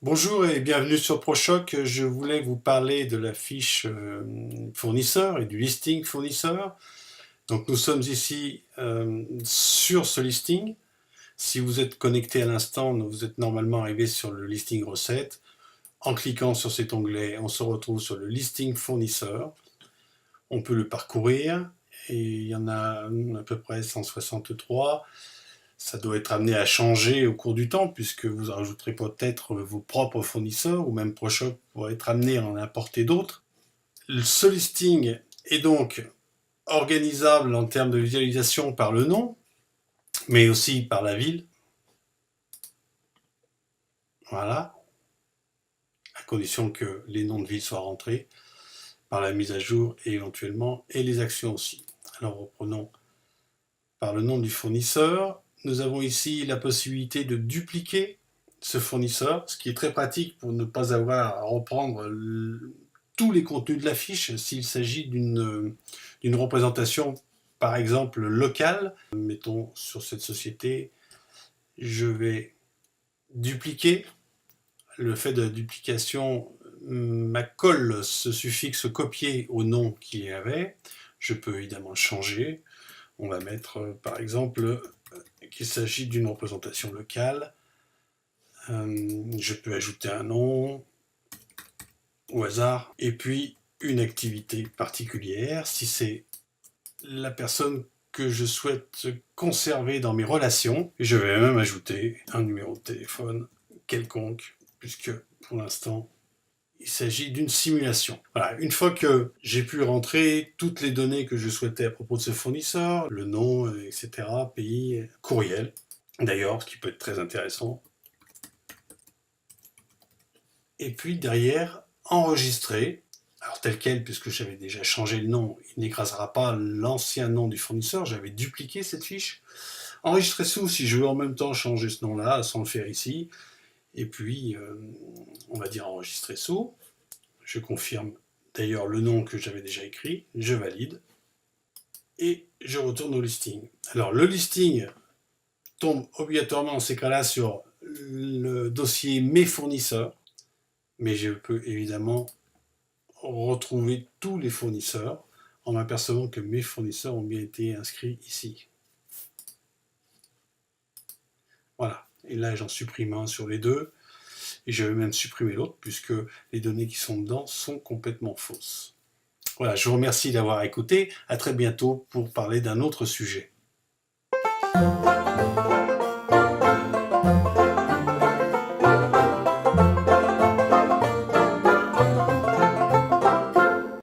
Bonjour et bienvenue sur ProChoc. Je voulais vous parler de la fiche fournisseur et du listing fournisseur. Donc nous sommes ici sur ce listing. Si vous êtes connecté à l'instant, vous êtes normalement arrivé sur le listing recette. En cliquant sur cet onglet, on se retrouve sur le listing fournisseur. On peut le parcourir et il y en a à peu près 163. Ça doit être amené à changer au cours du temps puisque vous rajouterez peut-être vos propres fournisseurs ou même ProShop pourrait être amené à en importer d'autres. Ce listing est donc organisable en termes de visualisation par le nom, mais aussi par la ville. Voilà, à condition que les noms de ville soient rentrés par la mise à jour et éventuellement, et les actions aussi. Alors reprenons par le nom du fournisseur. Nous avons ici la possibilité de dupliquer ce fournisseur, ce qui est très pratique pour ne pas avoir à reprendre tous les contenus de la fiche s'il s'agit d'une représentation, par exemple, locale. Mettons sur cette société, je vais dupliquer. Le fait de la duplication m'accole ce suffixe copier au nom qu'il y avait. Je peux évidemment changer. On va mettre, par exemple, qu'il s'agit d'une représentation locale. Je peux ajouter un nom au hasard et puis une activité particulière. Si c'est la personne que je souhaite conserver dans mes relations, je vais même ajouter un numéro de téléphone quelconque, puisque pour l'instant, il s'agit d'une simulation. Voilà, une fois que j'ai pu rentrer toutes les données que je souhaitais à propos de ce fournisseur, le nom, etc., pays, courriel, d'ailleurs, ce qui peut être très intéressant. Et puis derrière, enregistrer, alors tel quel, puisque j'avais déjà changé le nom, il n'écrasera pas l'ancien nom du fournisseur, j'avais dupliqué cette fiche. Enregistrer sous, si je veux en même temps changer ce nom-là, sans le faire ici. Et puis, on va dire enregistrer sous. Je confirme d'ailleurs le nom que j'avais déjà écrit, je valide, et je retourne au listing. Alors le listing tombe obligatoirement dans ces cas-là sur le dossier mes fournisseurs, mais je peux évidemment retrouver tous les fournisseurs en m'apercevant que mes fournisseurs ont bien été inscrits ici. Voilà, et là j'en supprime un sur les deux, et je vais même supprimer l'autre puisque les données qui sont dedans sont complètement fausses. Voilà, je vous remercie d'avoir écouté. À très bientôt pour parler d'un autre sujet.